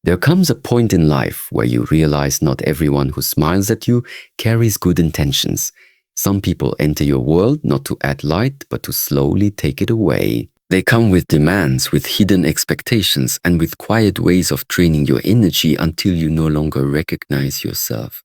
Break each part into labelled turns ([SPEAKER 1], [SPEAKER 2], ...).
[SPEAKER 1] There comes a point in life where you realize not everyone who smiles at you carries good intentions. Some people enter your world not to add light, but to slowly take it away. They come with demands, with hidden expectations, and with quiet ways of draining your energy until you no longer recognize yourself.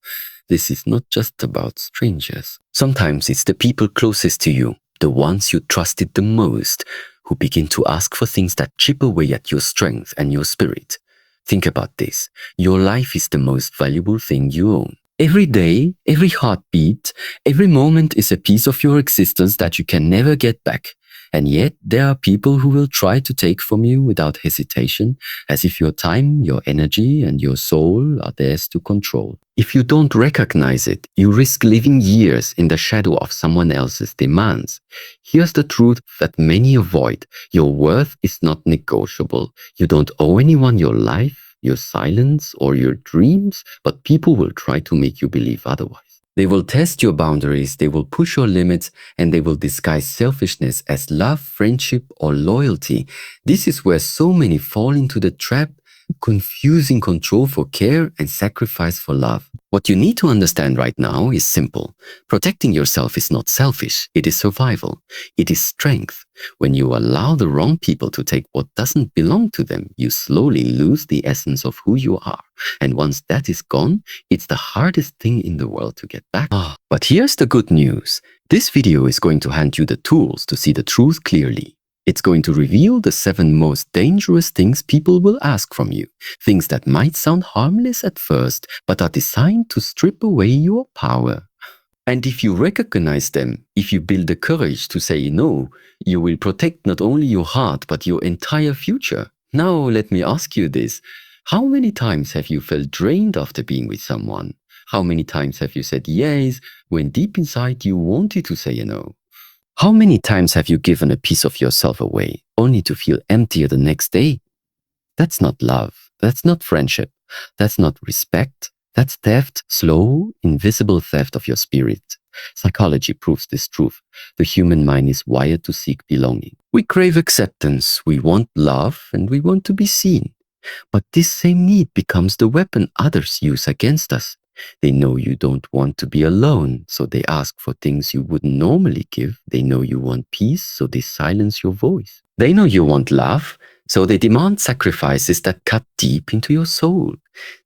[SPEAKER 1] This is not just about strangers. Sometimes it's the people closest to you, the ones you trusted the most, who begin to ask for things that chip away at your strength and your spirit. Think about this. Your life is the most valuable thing you own. Every day, every heartbeat, every moment is a piece of your existence that you can never get back. And yet, there are people who will try to take from you without hesitation, as if your time, your energy, and your soul are theirs to control. If you don't recognize it, you risk living years in the shadow of someone else's demands. Here's the truth that many avoid. Your worth is not negotiable. You don't owe anyone your life, your silence, or your dreams, but people will try to make you believe otherwise. They will test your boundaries, they will push your limits, and they will disguise selfishness as love, friendship, or loyalty. This is where so many fall into the trap, confusing control for care and sacrifice for love. What you need to understand right now is simple. Protecting yourself is not selfish, it is survival. It is strength. When you allow the wrong people to take what doesn't belong to them, you slowly lose the essence of who you are. And once that is gone, it's the hardest thing in the world to get back. But here's the good news. This video is going to hand you the tools to see the truth clearly. It's going to reveal the 7 most dangerous things people will ask from you. Things that might sound harmless at first, but are designed to strip away your power. And if you recognize them, if you build the courage to say no, you will protect not only your heart, but your entire future. Now let me ask you this. How many times have you felt drained after being with someone? How many times have you said yes when deep inside you wanted to say no? How many times have you given a piece of yourself away, only to feel emptier the next day? That's not love. That's not friendship. That's not respect. That's theft, slow, invisible theft of your spirit. Psychology proves this truth. The human mind is wired to seek belonging. We crave acceptance, we want love, and we want to be seen. But this same need becomes the weapon others use against us. They know you don't want to be alone, so they ask for things you wouldn't normally give. They know you want peace, so they silence your voice. They know you want love, so they demand sacrifices that cut deep into your soul.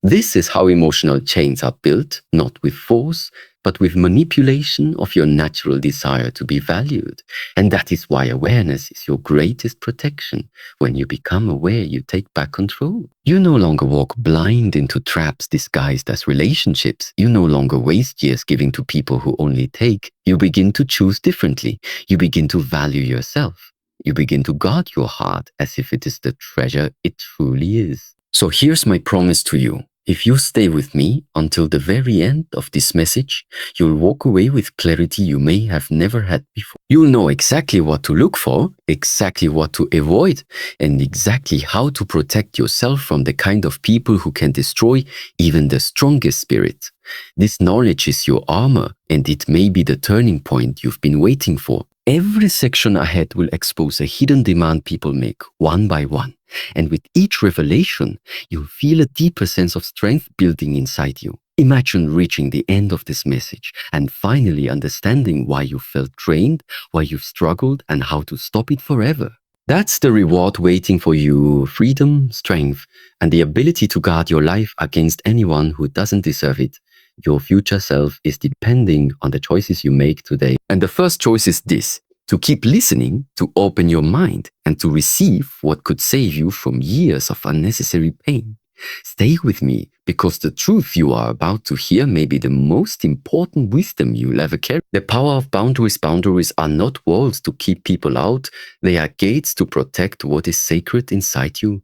[SPEAKER 1] This is how emotional chains are built, not with force, but with manipulation of your natural desire to be valued. And that is why awareness is your greatest protection. When you become aware, you take back control. You no longer walk blind into traps disguised as relationships. You no longer waste years giving to people who only take. You begin to choose differently. You begin to value yourself. You begin to guard your heart as if it is the treasure it truly is. So here's my promise to you. If you stay with me until the very end of this message, you'll walk away with clarity you may have never had before. You'll know exactly what to look for, exactly what to avoid, and exactly how to protect yourself from the kind of people who can destroy even the strongest spirit. This knowledge is your armor, and it may be the turning point you've been waiting for. Every section ahead will expose a hidden demand people make, one by one. And with each revelation, you'll feel a deeper sense of strength building inside you. Imagine reaching the end of this message and finally understanding why you felt drained, why you've struggled, and how to stop it forever. That's the reward waiting for you: freedom, strength, and the ability to guard your life against anyone who doesn't deserve it. Your future self is depending on the choices you make today. And the first choice is this: to keep listening, to open your mind, and to receive what could save you from years of unnecessary pain. Stay with me, because the truth you are about to hear may be the most important wisdom you'll ever carry. The power of boundaries. Boundaries are not walls to keep people out. They are gates to protect what is sacred inside you.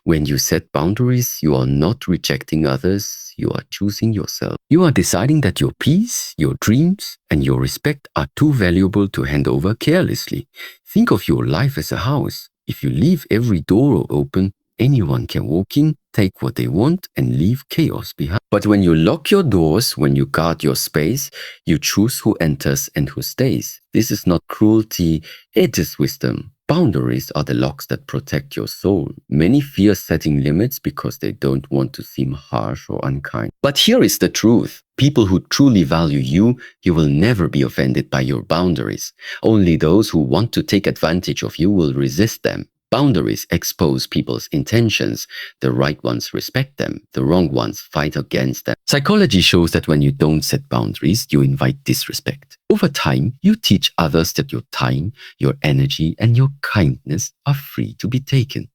[SPEAKER 1] When you set boundaries, you are not rejecting others, you are choosing yourself. You are deciding that your peace, your dreams, and your respect are too valuable to hand over carelessly. Think of your life as a house. If you leave every door open, anyone can walk in, take what they want, and leave chaos behind. But when you lock your doors, when you guard your space, you choose who enters and who stays. This is not cruelty, it is wisdom. Boundaries are the locks that protect your soul. Many fear setting limits because they don't want to seem harsh or unkind. But here is the truth. People who truly value you will never be offended by your boundaries. Only those who want to take advantage of you will resist them. Boundaries expose people's intentions. The right ones respect them. The wrong ones fight against them. Psychology shows that when you don't set boundaries, you invite disrespect. Over time, you teach others that your time, your energy, and your kindness are free to be taken.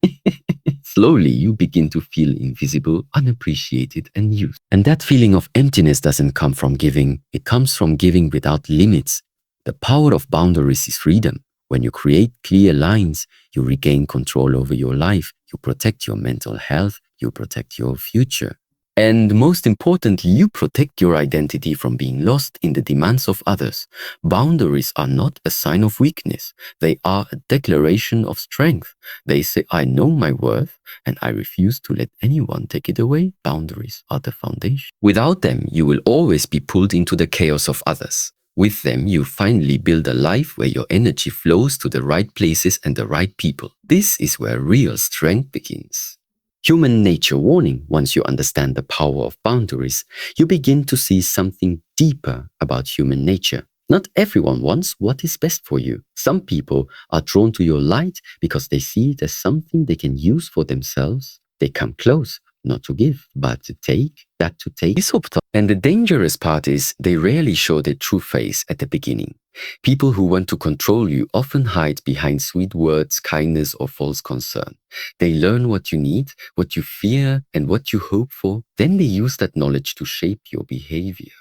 [SPEAKER 1] Slowly, you begin to feel invisible, unappreciated, and used. And that feeling of emptiness doesn't come from giving. It comes from giving without limits. The power of boundaries is freedom. When you create clear lines, you regain control over your life, you protect your mental health, you protect your future. And most importantly, you protect your identity from being lost in the demands of others. Boundaries are not a sign of weakness. They are a declaration of strength. They say, I know my worth and I refuse to let anyone take it away. Boundaries are the foundation. Without them, you will always be pulled into the chaos of others. With them, you finally build a life where your energy flows to the right places and the right people. This is where real strength begins. Human nature warning. Once you understand the power of boundaries, you begin to see something deeper about human nature. Not everyone wants what is best for you. Some people are drawn to your light because they see it as something they can use for themselves. They come close, not to give, but to take. That to take is subtle. And the dangerous part is they rarely show their true face at the beginning. People who want to control you often hide behind sweet words, kindness, or false concern. They learn what you need, what you fear, and what you hope for. Then they use that knowledge to shape your behavior.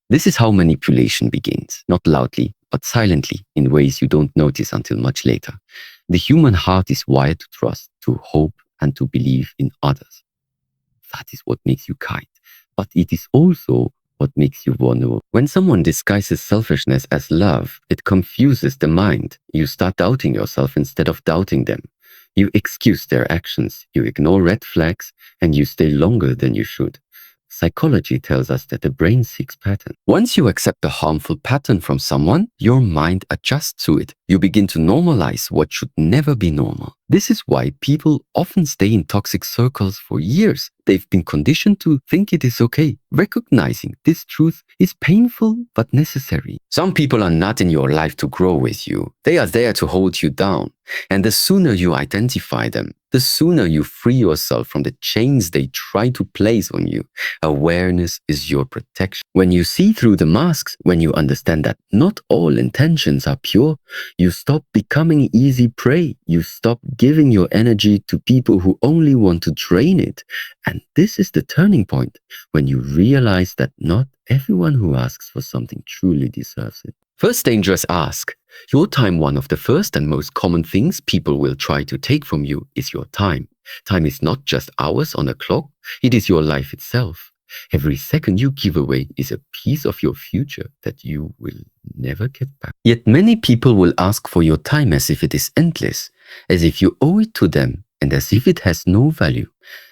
[SPEAKER 1] This is how manipulation begins, not loudly, but silently, in ways you don't notice until much later. The human heart is wired to trust, to hope, and to believe in others. That is what makes you kind. But it is also what makes you vulnerable. When someone disguises selfishness as love, it confuses the mind. You start doubting yourself instead of doubting them. You excuse their actions, you ignore red flags, and you stay longer than you should. Psychology tells us that the brain seeks patterns. Once you accept a harmful pattern from someone, your mind adjusts to it. You begin to normalize what should never be normal. This is why people often stay in toxic circles for years. They've been conditioned to think it is okay. Recognizing this truth is painful but necessary. Some people are not in your life to grow with you. They are there to hold you down. And the sooner you identify them, the sooner you free yourself from the chains they try to place on you. Awareness is your protection. When you see through the masks, when you understand that not all intentions are pure, you stop becoming easy prey. You stop giving your energy to people who only want to drain it. And this is the turning point, when you realize that not everyone who asks for something truly deserves it. First dangerous ask. Your time, one of the first and most common things people will try to take from you is your time. Time is not just hours on a clock, it is your life itself. Every second you give away is a piece of your future that you will never get back. Yet many people will ask for your time as if it is endless, as if you owe it to them, and as if it has no value.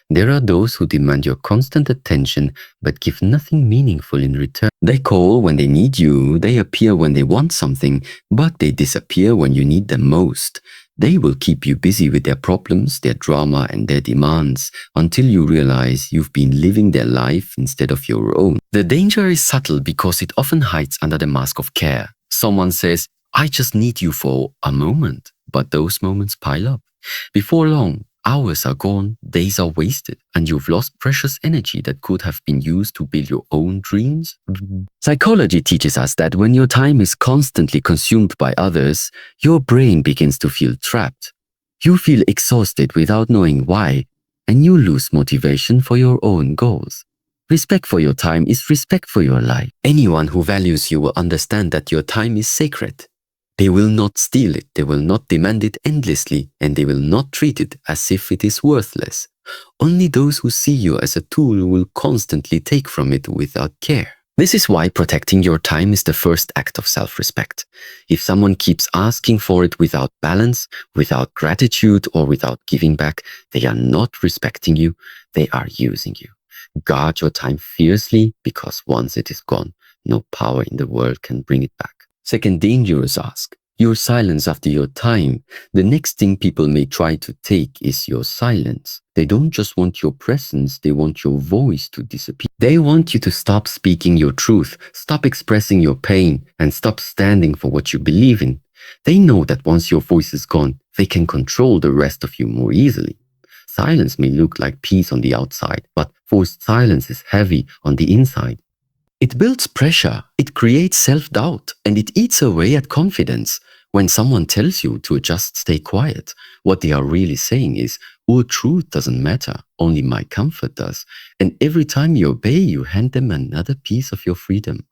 [SPEAKER 1] There are those who demand your constant attention but give nothing meaningful in return. They call when they need you, they appear when they want something, but they disappear when you need them most. They will keep you busy with their problems, their drama, and their demands until you realize you've been living their life instead of your own. The danger is subtle because it often hides under the mask of care. Someone says, I just need you for a moment, but those moments pile up. Before long, hours are gone, days are wasted, and you've lost precious energy that could have been used to build your own dreams. Psychology teaches us that when your time is constantly consumed by others, your brain begins to feel trapped. You feel exhausted without knowing why, and you lose motivation for your own goals. Respect for your time is respect for your life. Anyone who values you will understand that your time is sacred. They will not steal it, they will not demand it endlessly, and they will not treat it as if it is worthless. Only those who see you as a tool will constantly take from it without care. This is why protecting your time is the first act of self-respect. If someone keeps asking for it without balance, without gratitude, or without giving back, they are not respecting you, they are using you. Guard your time fiercely, because once it is gone, no power in the world can bring it back. Second dangerous ask. your silence after your time. The next thing people may try to take is your silence. They don't just want your presence, they want your voice to disappear. They want you to stop speaking your truth, stop expressing your pain, and stop standing for what you believe in. They know that once your voice is gone, they can control the rest of you more easily. Silence may look like peace on the outside, but forced silence is heavy on the inside. It builds pressure, it creates self-doubt, and it eats away at confidence. When someone tells you to just stay quiet, what they are really saying is, "Your truth doesn't matter, only my comfort does." And every time you obey, you hand them another piece of your freedom.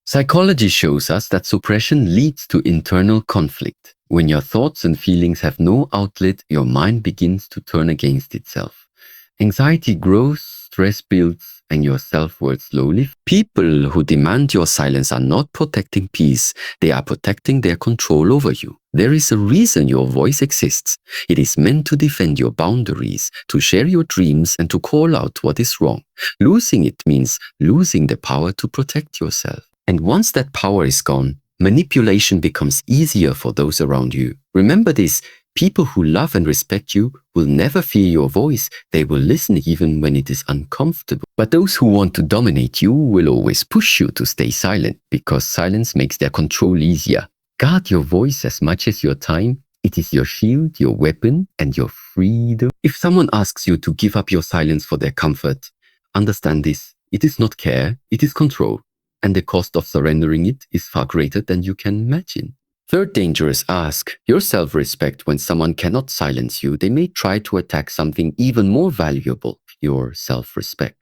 [SPEAKER 1] Psychology shows us that suppression leads to internal conflict. When your thoughts and feelings have no outlet, your mind begins to turn against itself. Anxiety grows, stress builds, and your self-worth slowly. People who demand your silence are not protecting peace, they are protecting their control over you. There is a reason your voice exists. It is meant to defend your boundaries, to share your dreams, and to call out what is wrong. Losing it means losing the power to protect yourself. And once that power is gone, manipulation becomes easier for those around you. Remember this. People who love and respect you will never fear your voice. They will listen even when it is uncomfortable. But those who want to dominate you will always push you to stay silent because silence makes their control easier. Guard your voice as much as your time. It is your shield, your weapon, and your freedom. If someone asks you to give up your silence for their comfort, understand this. It is not care, it is control. And the cost of surrendering it is far greater than you can imagine. Third dangerous ask, your self-respect. When someone cannot silence you, they may try to attack something even more valuable, your self-respect.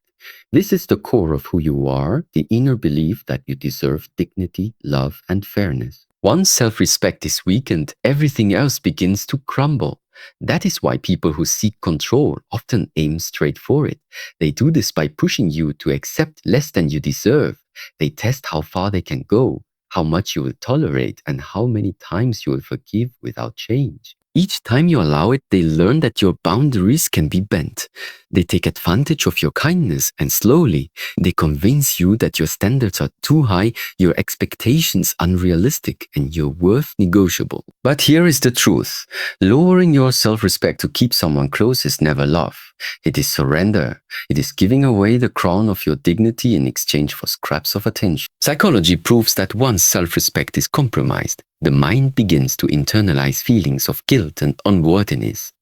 [SPEAKER 1] This is the core of who you are, the inner belief that you deserve dignity, love, and fairness. Once self-respect is weakened, everything else begins to crumble. That is why people who seek control often aim straight for it. They do this by pushing you to accept less than you deserve. They test how far they can go, how much you will tolerate, and how many times you will forgive without change. Each time you allow it, they learn that your boundaries can be bent. They take advantage of your kindness, and slowly, they convince you that your standards are too high, your expectations unrealistic, and your worth negotiable. But here is the truth. Lowering your self-respect to keep someone close is never love. It is surrender. It is giving away the crown of your dignity in exchange for scraps of attention. Psychology proves that once self-respect is compromised, the mind begins to internalize feelings of guilt and unworthiness.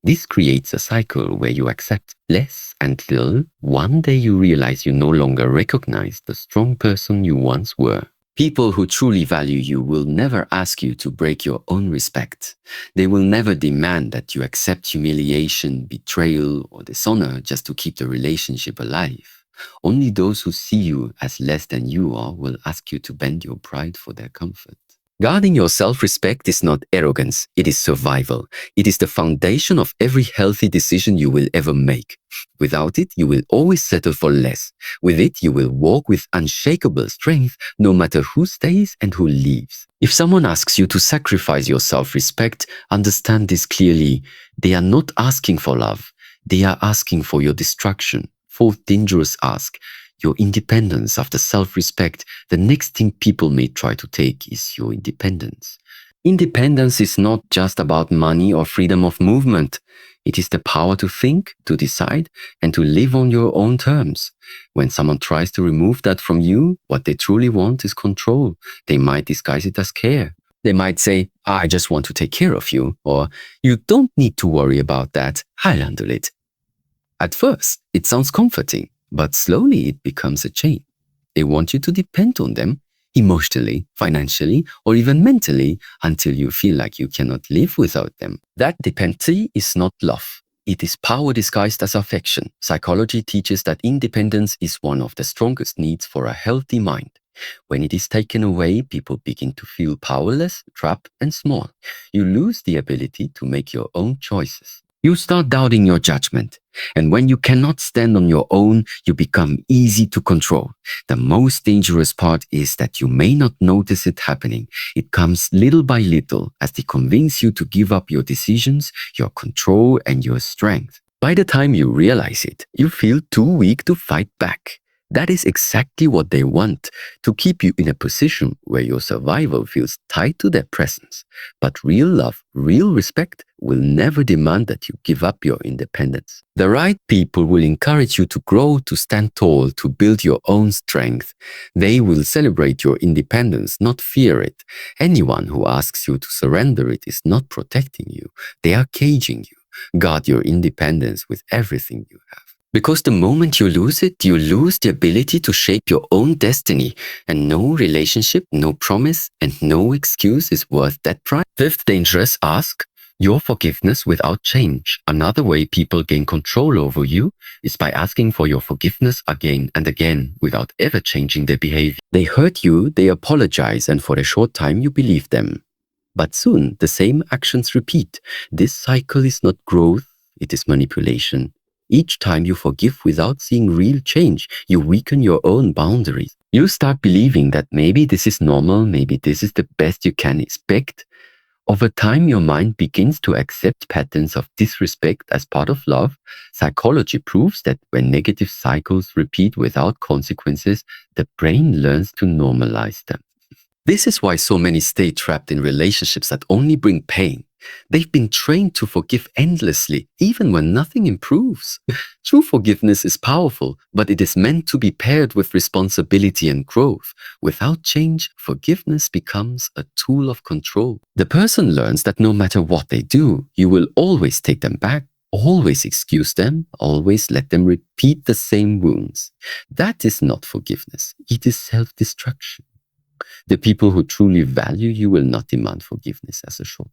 [SPEAKER 1] This creates a cycle where you accept less until one day you realize you no longer recognize the strong person you once were. People who truly value you will never ask you to break your own respect. They will never demand that you accept humiliation, betrayal, or dishonor just to keep the relationship alive. Only those who see you as less than you are will ask you to bend your pride for their comfort. Guarding your self-respect is not arrogance, it is survival. It is the foundation of every healthy decision you will ever make. Without it, you will always settle for less. With it, you will walk with unshakable strength, no matter who stays and who leaves. If someone asks you to sacrifice your self-respect, understand this clearly. They are not asking for love. They are asking for your destruction. Fourth dangerous ask. Your independence. After self-respect, the next thing people may try to take is your independence. Independence is not just about money or freedom of movement. It is the power to think, to decide, and to live on your own terms. When someone tries to remove that from you, what they truly want is control. They might disguise it as care. They might say, "I just want to take care of you," or "You don't need to worry about that, I'll handle it." At first, it sounds comforting. But slowly it becomes a chain. They want you to depend on them emotionally, financially, or even mentally until you feel like you cannot live without them. That dependency is not love. It is power disguised as affection. Psychology teaches that independence is one of the strongest needs for a healthy mind. When it is taken away, people begin to feel powerless, trapped, and small. You lose the ability to make your own choices. You start doubting your judgment. And when you cannot stand on your own, you become easy to control. The most dangerous part is that you may not notice it happening. It comes little by little as they convince you to give up your decisions, your control, and your strength. By the time you realize it, you feel too weak to fight back. That is exactly what they want, to keep you in a position where your survival feels tied to their presence. But real love, real respect will never demand that you give up your independence. The right people will encourage you to grow, to stand tall, to build your own strength. They will celebrate your independence, not fear it. Anyone who asks you to surrender it is not protecting you. They are caging you. Guard your independence with everything you have. Because the moment you lose it, you lose the ability to shape your own destiny. And no relationship, no promise, and no excuse is worth that price. Fifth dangerous ask, your forgiveness without change. Another way people gain control over you is by asking for your forgiveness again and again without ever changing their behavior. They hurt you, they apologize, and for a short time you believe them. But soon the same actions repeat. This cycle is not growth, it is manipulation. Each time you forgive without seeing real change, you weaken your own boundaries. You start believing that maybe this is normal, maybe this is the best you can expect. Over time, your mind begins to accept patterns of disrespect as part of love. Psychology proves that when negative cycles repeat without consequences, the brain learns to normalize them. This is why so many stay trapped in relationships that only bring pain. They've been trained to forgive endlessly, even when nothing improves. True forgiveness is powerful, but it is meant to be paired with responsibility and growth. Without change, forgiveness becomes a tool of control. The person learns that no matter what they do, you will always take them back, always excuse them, always let them repeat the same wounds. That is not forgiveness. It is self-destruction. The people who truly value you will not demand forgiveness as a shortcut.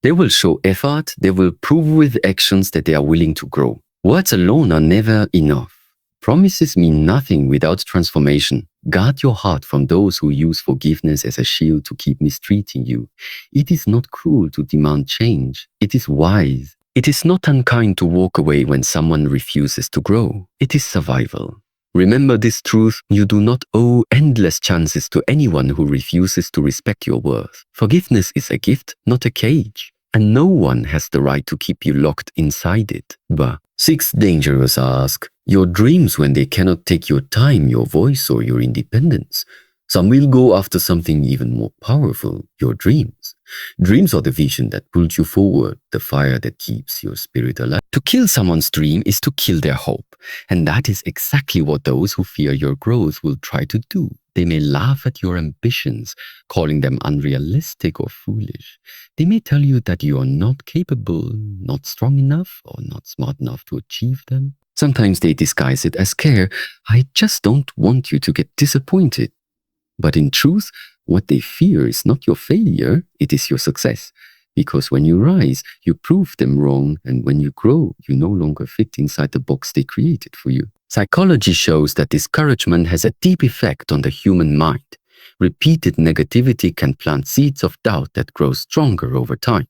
[SPEAKER 1] They will show effort, they will prove with actions that they are willing to grow. Words alone are never enough. Promises mean nothing without transformation. Guard your heart from those who use forgiveness as a shield to keep mistreating you. It is not cruel to demand change. It is wise. It is not unkind to walk away when someone refuses to grow. It is survival. Remember this truth, you do not owe endless chances to anyone who refuses to respect your worth. Forgiveness is a gift, not a cage. And no one has the right to keep you locked inside it. But sixth dangerous ask, your dreams when they cannot take your time, your voice, or your independence. Some will go after something even more powerful, your dreams. Dreams are the vision that pulls you forward, the fire that keeps your spirit alive. To kill someone's dream is to kill their hope. And that is exactly what those who fear your growth will try to do. They may laugh at your ambitions, calling them unrealistic or foolish. They may tell you that you are not capable, not strong enough, or not smart enough to achieve them. Sometimes they disguise it as care. I just don't want you to get disappointed. But in truth, what they fear is not your failure, it is your success. Because when you rise, you prove them wrong, and when you grow, you no longer fit inside the box they created for you. Psychology shows that discouragement has a deep effect on the human mind. Repeated negativity can plant seeds of doubt that grow stronger over time.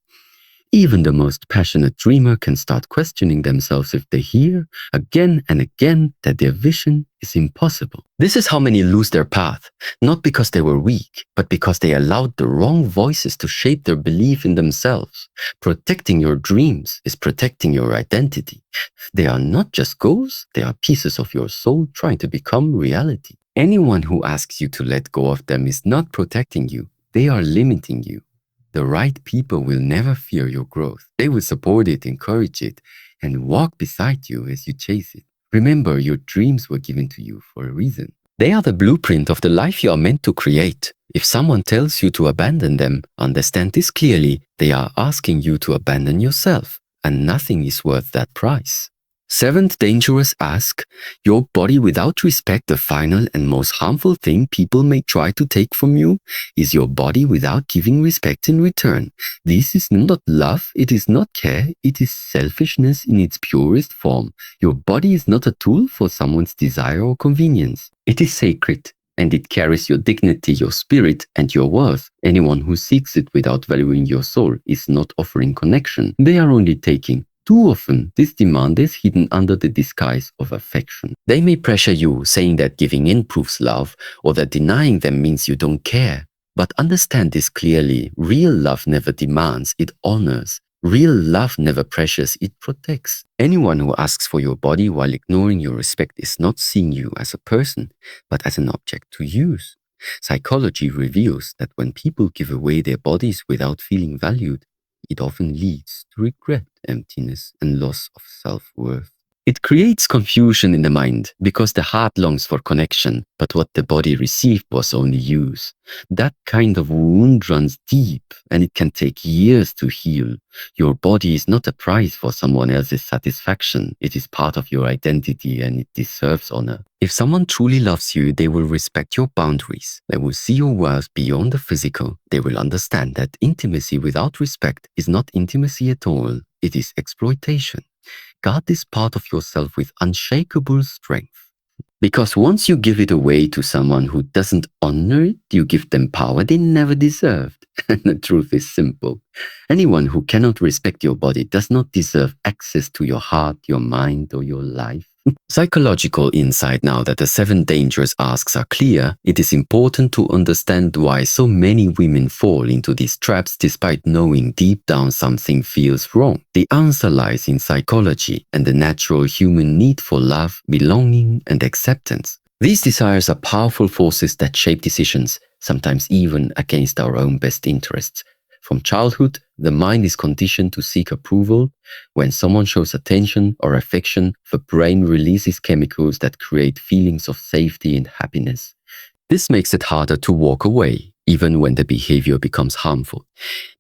[SPEAKER 1] Even the most passionate dreamer can start questioning themselves if they hear again and again that their vision is impossible. This is how many lose their path, not because they were weak, but because they allowed the wrong voices to shape their belief in themselves. Protecting your dreams is protecting your identity. They are not just goals, they are pieces of your soul trying to become reality. Anyone who asks you to let go of them is not protecting you, they are limiting you. The right people will never fear your growth. They will support it, encourage it, and walk beside you as you chase it. Remember, your dreams were given to you for a reason. They are the blueprint of the life you are meant to create. If someone tells you to abandon them, understand this clearly. They are asking you to abandon yourself, and nothing is worth that price. Seventh dangerous ask, your body without respect, the final and most harmful thing people may try to take from you, is your body without giving respect in return. This is not love, it is not care, it is selfishness in its purest form. Your body is not a tool for someone's desire or convenience. It is sacred, and it carries your dignity, your spirit, and your worth. Anyone who seeks it without valuing your soul is not offering connection. They are only taking. Too often, this demand is hidden under the disguise of affection. They may pressure you, saying that giving in proves love, or that denying them means you don't care. But understand this clearly, real love never demands, it honors. Real love never pressures, it protects. Anyone who asks for your body while ignoring your respect is not seeing you as a person, but as an object to use. Psychology reveals that when people give away their bodies without feeling valued, it often leads to regret, emptiness, and loss of self-worth. It creates confusion in the mind because the heart longs for connection, but what the body received was only use. That kind of wound runs deep and it can take years to heal. Your body is not a prize for someone else's satisfaction. It is part of your identity and it deserves honor. If someone truly loves you, they will respect your boundaries. They will see your worth beyond the physical. They will understand that intimacy without respect is not intimacy at all. It is exploitation. Guard this part of yourself with unshakable strength. Because once you give it away to someone who doesn't honor it, you give them power they never deserved. And the truth is simple. Anyone who cannot respect your body does not deserve access to your heart, your mind, or your life. Psychological insight now that the 7 dangerous asks are clear, it is important to understand why so many women fall into these traps despite knowing deep down something feels wrong. The answer lies in psychology and the natural human need for love, belonging, and acceptance. These desires are powerful forces that shape decisions, sometimes even against our own best interests. From childhood, the mind is conditioned to seek approval. When someone shows attention or affection, the brain releases chemicals that create feelings of safety and happiness. This makes it harder to walk away, even when the behavior becomes harmful.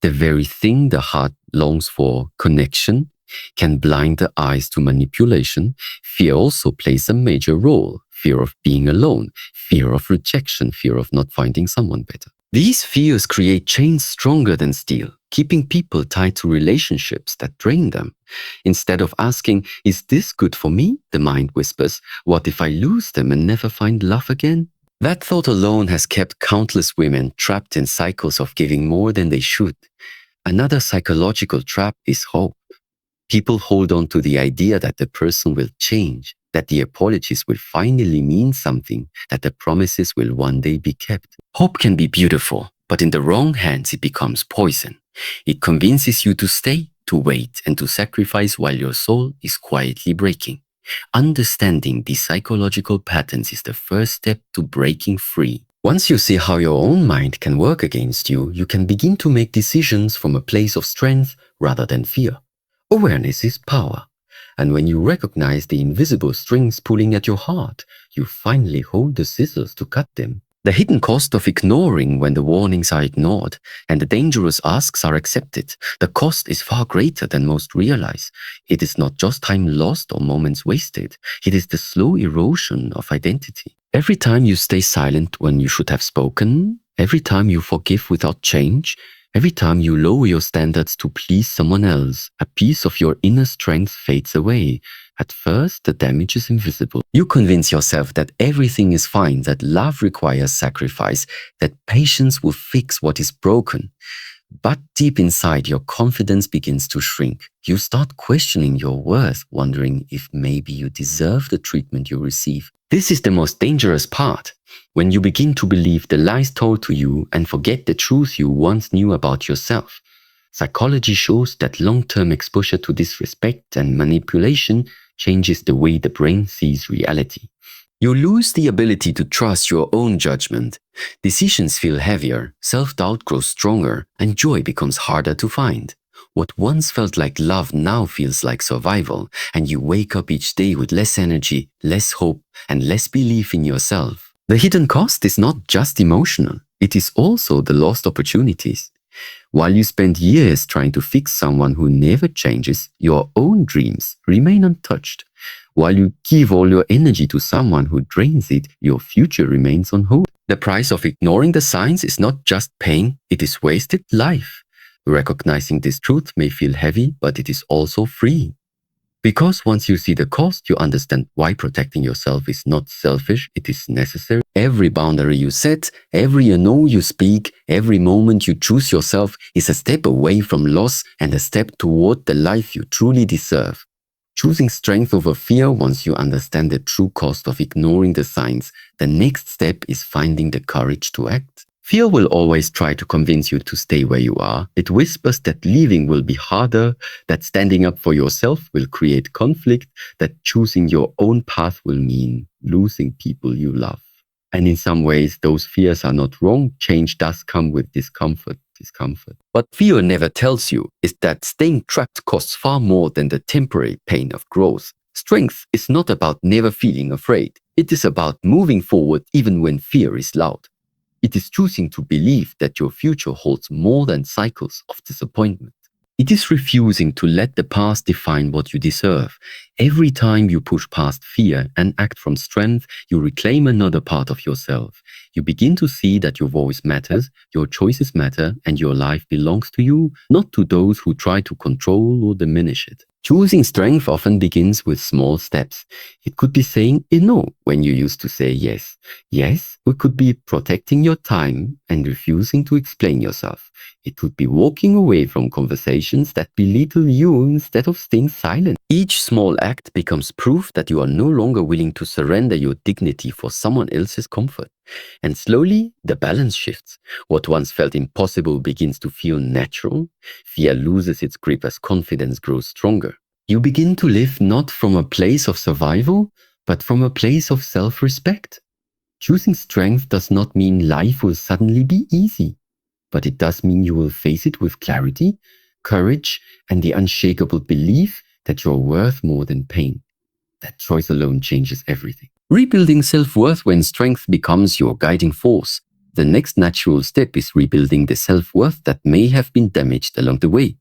[SPEAKER 1] The very thing the heart longs for, connection, can blind the eyes to manipulation. Fear also plays a major role. Fear of being alone, fear of rejection, fear of not finding someone better. These fears create chains stronger than steel, keeping people tied to relationships that drain them. Instead of asking, is this good for me? The mind whispers, what if I lose them and never find love again? That thought alone has kept countless women trapped in cycles of giving more than they should. Another psychological trap is hope. People hold on to the idea that the person will change, that the apologies will finally mean something, that the promises will one day be kept. Hope can be beautiful, but in the wrong hands it becomes poison. It convinces you to stay, to wait, and to sacrifice while your soul is quietly breaking. Understanding these psychological patterns is the first step to breaking free. Once you see how your own mind can work against you, you can begin to make decisions from a place of strength rather than fear. Awareness is power. And when you recognize the invisible strings pulling at your heart, you finally hold the scissors to cut them. The hidden cost of ignoring when the warnings are ignored and the dangerous asks are accepted, the cost is far greater than most realize. It is not just time lost or moments wasted. It is the slow erosion of identity. Every time you stay silent when you should have spoken, every time you forgive without change, every time you lower your standards to please someone else, a piece of your inner strength fades away. At first, the damage is invisible. You convince yourself that everything is fine, that love requires sacrifice, that patience will fix what is broken. But deep inside, your confidence begins to shrink. You start questioning your worth, wondering if maybe you deserve the treatment you receive. This is the most dangerous part. When you begin to believe the lies told to you and forget the truth you once knew about yourself. Psychology shows that long-term exposure to disrespect and manipulation changes the way the brain sees reality. You lose the ability to trust your own judgment. Decisions feel heavier, self-doubt grows stronger, and joy becomes harder to find. What once felt like love now feels like survival, and you wake up each day with less energy, less hope, and less belief in yourself. The hidden cost is not just emotional, it is also the lost opportunities. While you spend years trying to fix someone who never changes, your own dreams remain untouched. While you give all your energy to someone who drains it, your future remains on hold. The price of ignoring the signs is not just pain, it is wasted life. Recognizing this truth may feel heavy, but it is also freeing. Because once you see the cost, you understand why protecting yourself is not selfish, it is necessary. Every boundary you set, every no you speak, every moment you choose yourself is a step away from loss and a step toward the life you truly deserve. Choosing strength over fear once you understand the true cost of ignoring the signs, the next step is finding the courage to act. Fear will always try to convince you to stay where you are. It whispers that leaving will be harder, that standing up for yourself will create conflict, that choosing your own path will mean losing people you love. And in some ways, those fears are not wrong. Change does come with discomfort. What fear never tells you is that staying trapped costs far more than the temporary pain of growth. Strength is not about never feeling afraid. It is about moving forward even when fear is loud. It is choosing to believe that your future holds more than cycles of disappointment. It is refusing to let the past define what you deserve. Every time you push past fear and act from strength, you reclaim another part of yourself. You begin to see that your voice matters, your choices matter, and your life belongs to you, not to those who try to control or diminish it. Choosing strength often begins with small steps. It could be saying no when you used to say yes. Yes, it could be protecting your time and refusing to explain yourself. It could be walking away from conversations that belittle you instead of staying silent. Each small act becomes proof that you are no longer willing to surrender your dignity for someone else's comfort. And slowly, the balance shifts. What once felt impossible begins to feel natural. Fear loses its grip as confidence grows stronger. You begin to live not from a place of survival, but from a place of self-respect. Choosing strength does not mean life will suddenly be easy, but it does mean you will face it with clarity, courage, and the unshakable belief that you're worth more than pain. That choice alone changes everything. Rebuilding self-worth when strength becomes your guiding force. The next natural step is rebuilding the self-worth that may have been damaged along the way.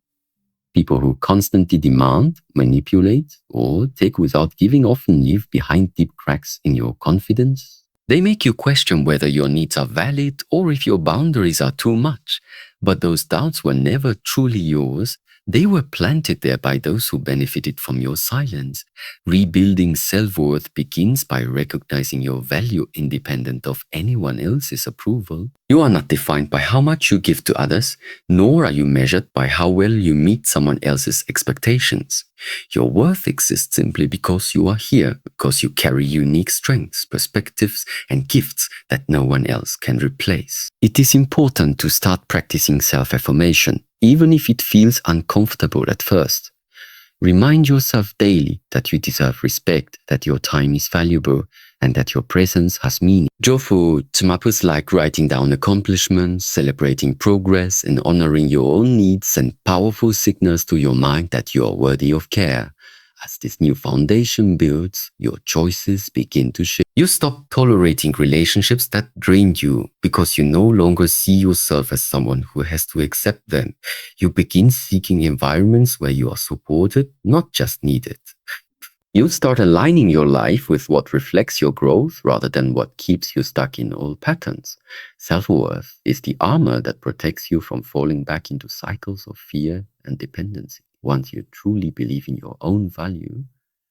[SPEAKER 1] People who constantly demand, manipulate, or take without giving often leave behind deep cracks in your confidence. They make you question whether your needs are valid or if your boundaries are too much. But those doubts were never truly yours. They were planted there by those who benefited from your silence. Rebuilding self-worth begins by recognizing your value independent of anyone else's approval. You are not defined by how much you give to others, nor are you measured by how well you meet someone else's expectations. Your worth exists simply because you are here, because you carry unique strengths, perspectives, and gifts that no one else can replace. It is important to start practicing self-affirmation, even if it feels uncomfortable at first. Remind yourself daily that you deserve respect, that your time is valuable, and that your presence has meaning. Jofu Tmapus like writing down accomplishments, celebrating progress, and honoring your own needs send powerful signals to your mind that you are worthy of care. As this new foundation builds, your choices begin to shift. You stop tolerating relationships that drain you because you no longer see yourself as someone who has to accept them. You begin seeking environments where you are supported, not just needed. You start aligning your life with what reflects your growth rather than what keeps you stuck in old patterns. Self-worth is the armor that protects you from falling back into cycles of fear and dependency. Once you truly believe in your own value,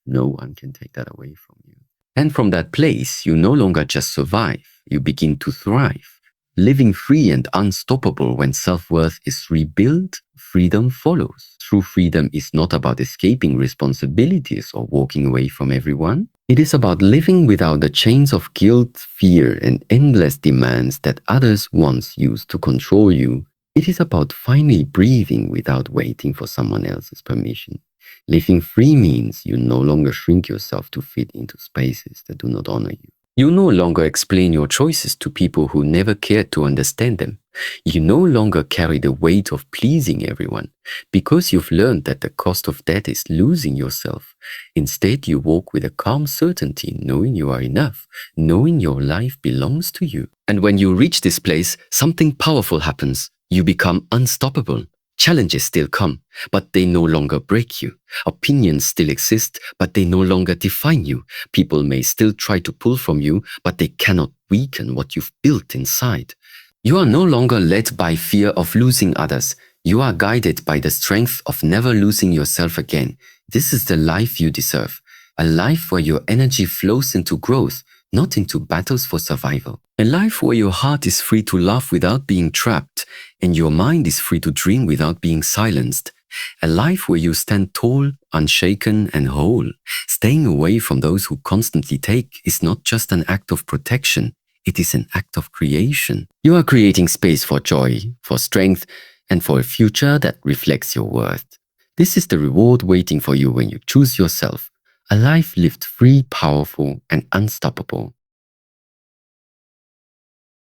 [SPEAKER 1] no one can take that away from you. And from that place, you no longer just survive, you begin to thrive. Living free and unstoppable when self-worth is rebuilt, freedom follows. True freedom is not about escaping responsibilities or walking away from everyone. It is about living without the chains of guilt, fear, and endless demands that others once used to control you. It is about finally breathing without waiting for someone else's permission. Living free means you no longer shrink yourself to fit into spaces that do not honor you. You no longer explain your choices to people who never cared to understand them. You no longer carry the weight of pleasing everyone because you've learned that the cost of that is losing yourself. Instead, you walk with a calm certainty, knowing you are enough, knowing your life belongs to you. And when you reach this place, something powerful happens. You become unstoppable. Challenges still come, but they no longer break you. Opinions still exist, but they no longer define you. People may still try to pull from you, but they cannot weaken what you've built inside. You are no longer led by fear of losing others. You are guided by the strength of never losing yourself again. This is the life you deserve. A life where your energy flows into growth, not into battles for survival. A life where your heart is free to laugh without being trapped, and your mind is free to dream without being silenced. A life where you stand tall, unshaken, and whole. Staying away from those who constantly take is not just an act of protection. It is an act of creation. You are creating space for joy, for strength, and for a future that reflects your worth. This is the reward waiting for you when you choose yourself. A life lived free, powerful, and unstoppable.